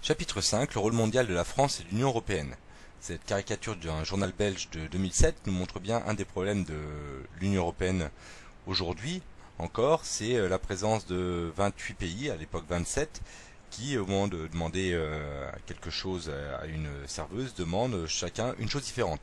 Chapitre 5, le rôle mondial de la France et de l'Union européenne. Cette caricature d'un journal belge de 2007 nous montre bien un des problèmes de l'Union européenne aujourd'hui encore, c'est la présence de 28 pays, à l'époque 27, qui au moment de demander quelque chose à une serveuse demandent chacun une chose différente,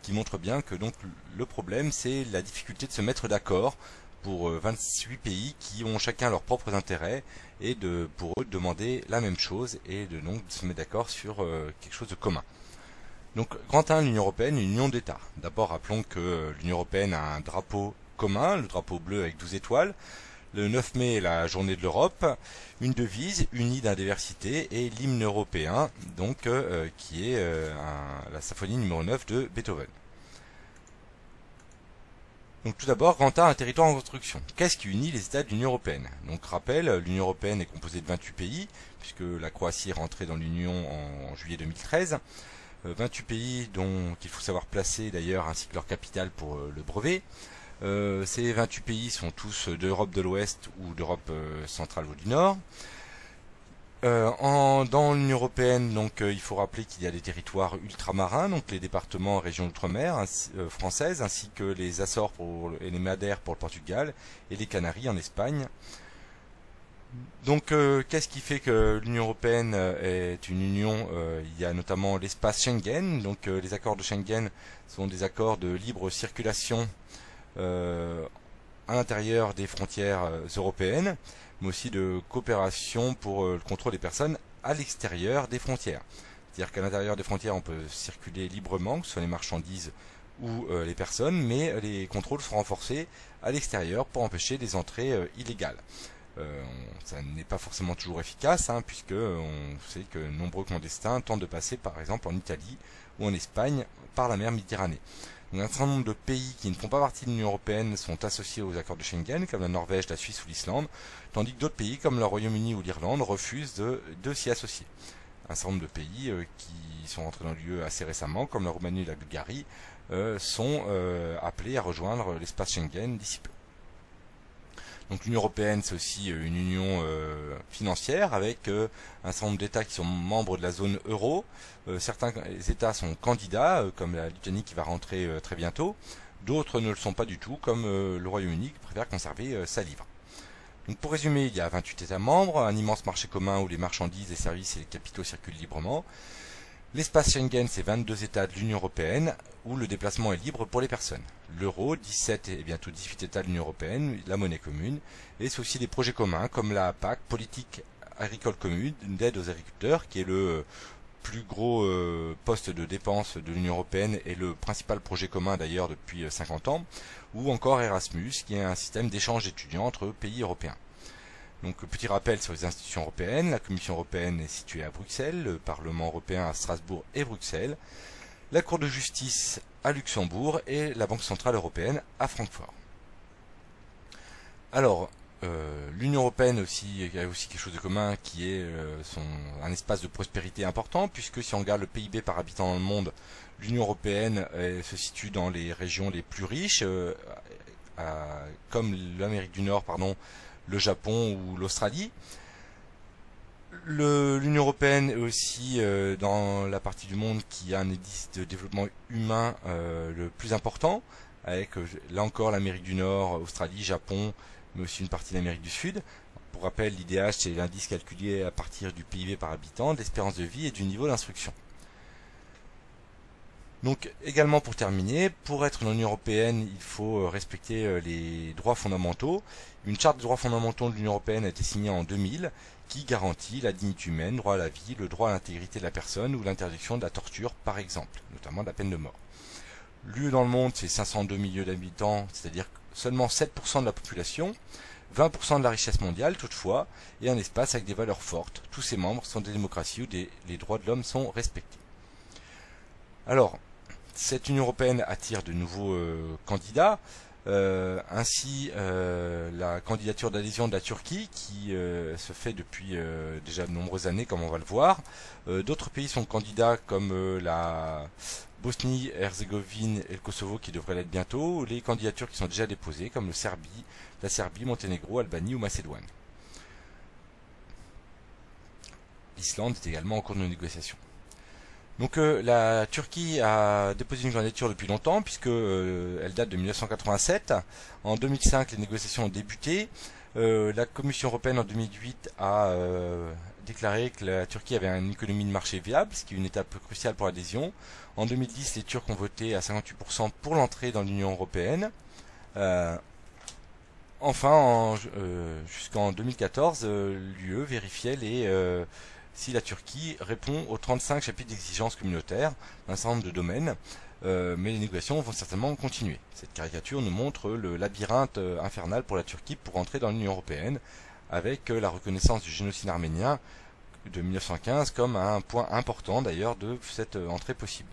qui montre bien que donc le problème c'est la difficulté de se mettre d'accord pour 28 pays qui ont chacun leurs propres intérêts et pour eux de demander la même chose et donc de se mettre d'accord sur quelque chose de commun. Donc, grand 1, l'Union européenne, une union d'États. D'abord, rappelons que l'Union européenne a un drapeau commun, le drapeau bleu avec 12 étoiles. Le 9 mai est la journée de l'Europe, une devise unie dans la diversité et l'hymne européen, donc qui est la symphonie numéro 9 de Beethoven. Donc tout d'abord, grand A, un territoire en construction. Qu'est-ce qui unit les États de l'Union européenne? Donc rappel, l'Union européenne est composée de 28 pays, puisque la Croatie est rentrée dans l'Union en juillet 2013. 28 pays dont il faut savoir placer d'ailleurs ainsi que leur capitale pour le brevet. Ces 28 pays sont tous d'Europe de l'Ouest ou d'Europe centrale ou du Nord. Dans l'Union européenne, donc, il faut rappeler qu'il y a des territoires ultramarins, donc les départements et régions d'outre-mer françaises, ainsi que les Açores et les Madères pour le Portugal, et les Canaries en Espagne. Donc, qu'est-ce qui fait que l'Union européenne est une union? Il y a notamment l'espace Schengen. Donc, les accords de Schengen sont des accords de libre circulation à l'intérieur des frontières européennes, mais aussi de coopération pour le contrôle des personnes à l'extérieur des frontières. C'est-à-dire qu'à l'intérieur des frontières, on peut circuler librement, que ce soit les marchandises ou les personnes, mais les contrôles sont renforcés à l'extérieur pour empêcher des entrées illégales. Ça n'est pas forcément toujours efficace, puisque on sait que nombreux clandestins tentent de passer par exemple en Italie ou en Espagne par la mer Méditerranée. Donc, un certain nombre de pays qui ne font pas partie de l'Union européenne sont associés aux accords de Schengen, comme la Norvège, la Suisse ou l'Islande, tandis que d'autres pays comme le Royaume-Uni ou l'Irlande refusent de s'y associer. Un certain nombre de pays qui sont entrés dans l'UE assez récemment, comme la Roumanie et la Bulgarie, sont appelés à rejoindre l'espace Schengen d'ici peu. Donc l'Union européenne, c'est aussi une union financière avec un certain nombre d'États qui sont membres de la zone euro. Certains États sont candidats, comme la Lituanie qui va rentrer très bientôt. D'autres ne le sont pas du tout, comme le Royaume-Uni qui préfère conserver sa livre. Donc pour résumer, il y a 28 États membres, un immense marché commun où les marchandises, les services et les capitaux circulent librement. L'espace Schengen, c'est 22 États de l'Union européenne, où le déplacement est libre pour les personnes. L'euro, 17 et bientôt 18 États de l'Union européenne, la monnaie commune, et c'est aussi des projets communs comme la PAC, politique agricole commune, d'aide aux agriculteurs, qui est le plus gros poste de dépenses de l'Union européenne et le principal projet commun d'ailleurs depuis 50 ans, ou encore Erasmus, qui est un système d'échange d'étudiants entre pays européens. Donc, petit rappel sur les institutions européennes. La Commission européenne est située à Bruxelles, le Parlement européen à Strasbourg et Bruxelles, la Cour de justice à Luxembourg et la Banque centrale européenne à Francfort. Alors, l'Union européenne aussi a aussi quelque chose de commun qui est un espace de prospérité important, puisque si on regarde le PIB par habitant dans le monde, l'Union européenne se situe dans les régions les plus riches, comme l'Amérique du Nord, le Japon ou l'Australie. L'Union européenne est aussi dans la partie du monde qui a un indice de développement humain le plus important, avec là encore l'Amérique du Nord, Australie, Japon, mais aussi une partie de l'Amérique du Sud. Pour rappel, l'IDH, c'est l'indice calculé à partir du PIB par habitant, de l'espérance de vie et du niveau d'instruction. Donc également pour terminer, pour être dans l'Union européenne, il faut respecter les droits fondamentaux. Une charte des droits fondamentaux de l'Union européenne a été signée en 2000 qui garantit la dignité humaine, le droit à la vie, le droit à l'intégrité de la personne ou l'interdiction de la torture par exemple, notamment de la peine de mort. L'UE dans le monde, c'est 502 millions d'habitants, c'est-à-dire seulement 7% de la population, 20% de la richesse mondiale toutefois, et un espace avec des valeurs fortes. Tous ses membres sont des démocraties où les droits de l'homme sont respectés. Alors, cette Union européenne attire de nouveaux candidats. Ainsi, la candidature d'adhésion de la Turquie, qui se fait depuis déjà de nombreuses années, comme on va le voir. D'autres pays sont candidats, comme la Bosnie-Herzégovine et le Kosovo, qui devraient l'être bientôt. Les candidatures qui sont déjà déposées, comme la Serbie, Monténégro, Albanie ou Macédoine. L'Islande est également en cours de négociation. Donc la Turquie a déposé une candidature depuis longtemps puisque elle date de 1987. En 2005, les négociations ont débuté. La Commission européenne en 2008 a déclaré que la Turquie avait une économie de marché viable, ce qui est une étape cruciale pour l'adhésion. En 2010, les Turcs ont voté à 58% pour l'entrée dans l'Union européenne. Enfin, jusqu'en 2014, l'UE vérifiait si la Turquie répond aux 35 chapitres d'exigences communautaires dans un certain nombre de domaines, mais les négociations vont certainement continuer. Cette caricature nous montre le labyrinthe infernal pour la Turquie pour entrer dans l'Union européenne, avec la reconnaissance du génocide arménien de 1915 comme un point important d'ailleurs de cette entrée possible.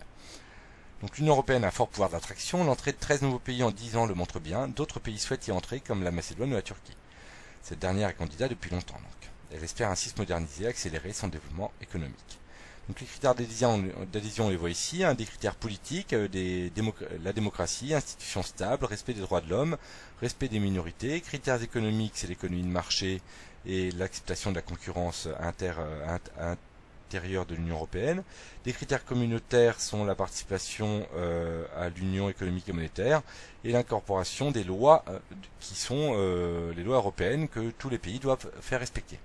Donc l'Union européenne a un fort pouvoir d'attraction, l'entrée de 13 nouveaux pays en 10 ans le montre bien, d'autres pays souhaitent y entrer comme la Macédoine ou la Turquie. Cette dernière est candidate depuis longtemps donc. Elle espère ainsi se moderniser et accélérer son développement économique. Donc les critères d'adhésion, on les voit ici, des critères politiques, la démocratie, institutions stables, respect des droits de l'homme, respect des minorités, critères économiques, c'est l'économie de marché et l'acceptation de la concurrence intérieure de l'Union européenne. Des critères communautaires sont la participation à l'Union économique et monétaire et l'incorporation des lois qui sont les lois européennes que tous les pays doivent faire respecter.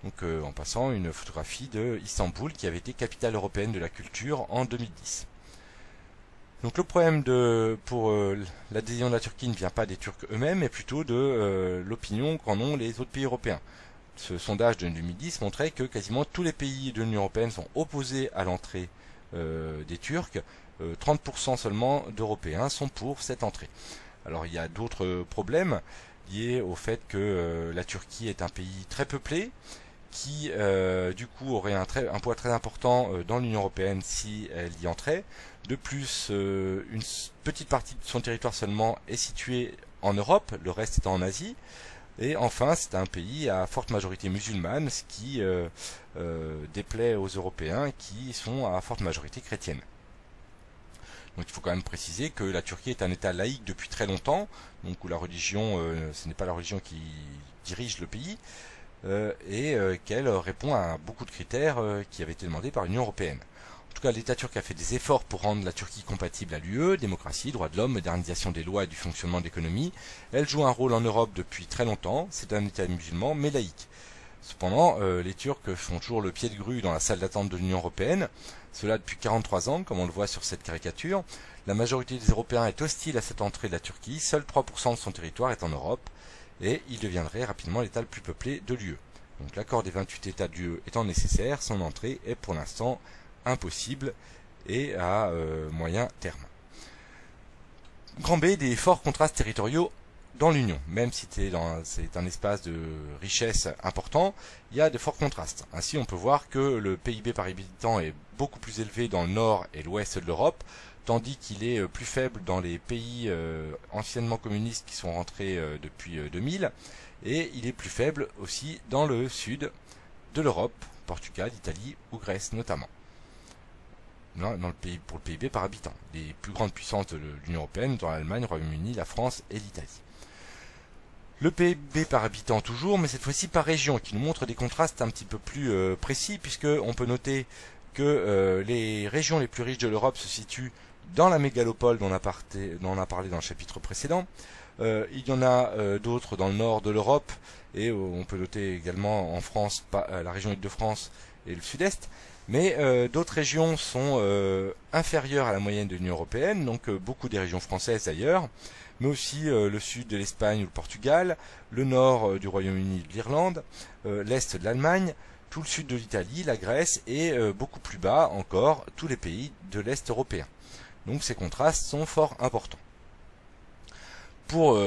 Donc en passant une photographie de Istanbul qui avait été capitale européenne de la culture en 2010. Donc le problème pour l'adhésion de la Turquie ne vient pas des Turcs eux-mêmes, mais plutôt de l'opinion qu'en ont les autres pays européens. Ce sondage de 2010 montrait que quasiment tous les pays de l'Union européenne sont opposés à l'entrée des Turcs. 30% seulement d'Européens sont pour cette entrée. Alors il y a d'autres problèmes liés au fait que la Turquie est un pays très peuplé, qui du coup aurait un poids très important dans l'Union européenne si elle y entrait. De plus, une petite partie de son territoire seulement est située en Europe, le reste étant en Asie. Et enfin, c'est un pays à forte majorité musulmane, ce qui déplaît aux Européens qui sont à forte majorité chrétienne. Donc il faut quand même préciser que la Turquie est un État laïque depuis très longtemps, donc où la religion, ce n'est pas la religion qui dirige le pays, et qu'elle répond à beaucoup de critères qui avaient été demandés par l'Union européenne. En tout cas, l'État turc a fait des efforts pour rendre la Turquie compatible à l'UE, démocratie, droits de l'homme, modernisation des lois et du fonctionnement de l'économie. Elle joue un rôle en Europe depuis très longtemps, c'est un État musulman mais laïque. Cependant, les Turcs font toujours le pied de grue dans la salle d'attente de l'Union européenne, cela depuis 43 ans, comme on le voit sur cette caricature. La majorité des Européens est hostile à cette entrée de la Turquie, seuls 3% de son territoire est en Europe, et il deviendrait rapidement l'État le plus peuplé de l'UE. Donc l'accord des 28 États de l'UE étant nécessaire, son entrée est pour l'instant impossible et à moyen terme. Grand B, des forts contrastes territoriaux dans l'Union. Même si c'est un espace de richesse important, il y a de forts contrastes. Ainsi, on peut voir que le PIB par habitant est beaucoup plus élevé dans le nord et l'ouest de l'Europe, tandis qu'il est plus faible dans les pays anciennement communistes qui sont rentrés depuis 2000, et il est plus faible aussi dans le sud de l'Europe, Portugal, Italie ou Grèce notamment. Pour le PIB par habitant. Les plus grandes puissances de l'Union européenne, dans l'Allemagne, le Royaume-Uni, la France et l'Italie. Le PIB par habitant toujours, mais cette fois-ci par région, qui nous montre des contrastes un petit peu plus précis, puisqu'on peut noter que les régions les plus riches de l'Europe se situent dans la mégalopole dont on a parlé dans le chapitre précédent. Il y en a d'autres dans le nord de l'Europe, et on peut noter également en France, la région Île-de-France et le sud-est. Mais d'autres régions sont inférieures à la moyenne de l'Union européenne, donc beaucoup des régions françaises d'ailleurs, mais aussi le sud de l'Espagne ou le Portugal, le nord du Royaume-Uni et de l'Irlande, l'est de l'Allemagne, tout le sud de l'Italie, la Grèce et beaucoup plus bas encore tous les pays de l'Est européen. Donc ces contrastes sont fort importants. Pour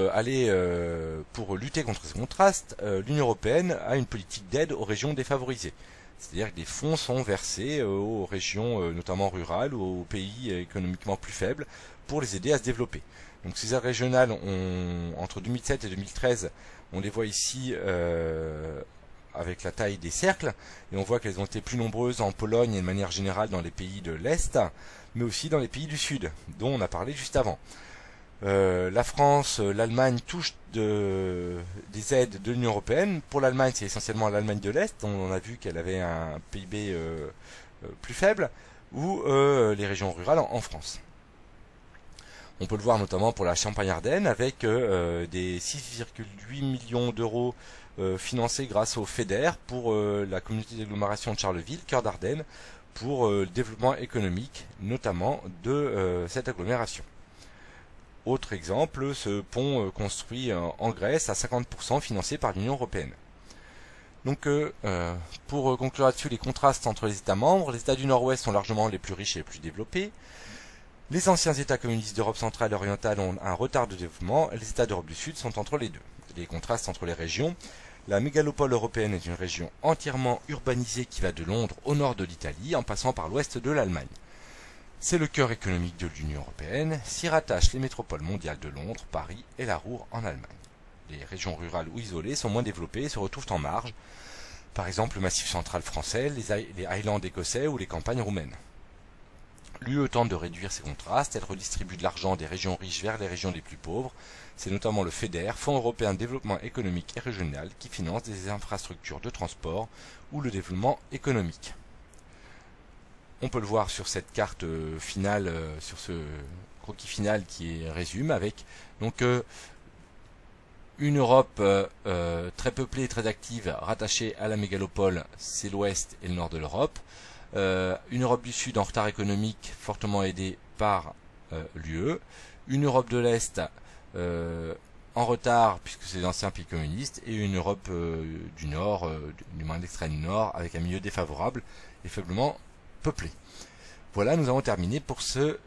lutter contre ces contrastes, l'Union européenne a une politique d'aide aux régions défavorisées. C'est-à-dire que des fonds sont versés aux régions notamment rurales ou aux pays économiquement plus faibles pour les aider à se développer. Donc ces aides régionales, entre 2007 et 2013, on les voit ici avec la taille des cercles, et on voit qu'elles ont été plus nombreuses en Pologne et de manière générale dans les pays de l'Est, mais aussi dans les pays du Sud, dont on a parlé juste avant. La France, l'Allemagne touchent des aides de l'Union Européenne. Pour l'Allemagne, c'est essentiellement l'Allemagne de l'Est, dont on a vu qu'elle avait un PIB plus faible, ou les régions rurales en France. On peut le voir notamment pour la Champagne-Ardenne avec des 6,8 millions d'euros financés grâce au FEDER pour la communauté d'agglomération de Charleville, cœur d'Ardenne, pour le développement économique notamment de cette agglomération. Autre exemple, ce pont construit en Grèce à 50% financé par l'Union Européenne. Donc pour conclure là-dessus les contrastes entre les États membres, les États du Nord-Ouest sont largement les plus riches et les plus développés. Les anciens États communistes d'Europe centrale et orientale ont un retard de développement, et les États d'Europe du Sud sont entre les deux. Les contrastes entre les régions. La mégalopole européenne est une région entièrement urbanisée qui va de Londres au nord de l'Italie en passant par l'ouest de l'Allemagne. C'est le cœur économique de l'Union européenne, s'y rattachent les métropoles mondiales de Londres, Paris et la Ruhr en Allemagne. Les régions rurales ou isolées sont moins développées et se retrouvent en marge, par exemple le Massif central français, les Highlands écossais ou les campagnes roumaines. L'UE tente de réduire ces contrastes, elle redistribue de l'argent des régions riches vers les régions les plus pauvres. C'est notamment le FEDER, Fonds européen de développement économique et régional, qui finance des infrastructures de transport ou le développement économique. On peut le voir sur cette carte finale, sur ce croquis final qui résume avec donc une Europe très peuplée, très active, rattachée à la mégalopole, c'est l'ouest et le nord de l'Europe. Une Europe du Sud en retard économique, fortement aidée par l'UE. Une Europe de l'Est en retard, puisque c'est l'ancien pays communiste. Et une Europe du Nord, du moins d'extrême Nord, avec un milieu défavorable et faiblement peuplé. Voilà, nous avons terminé pour cette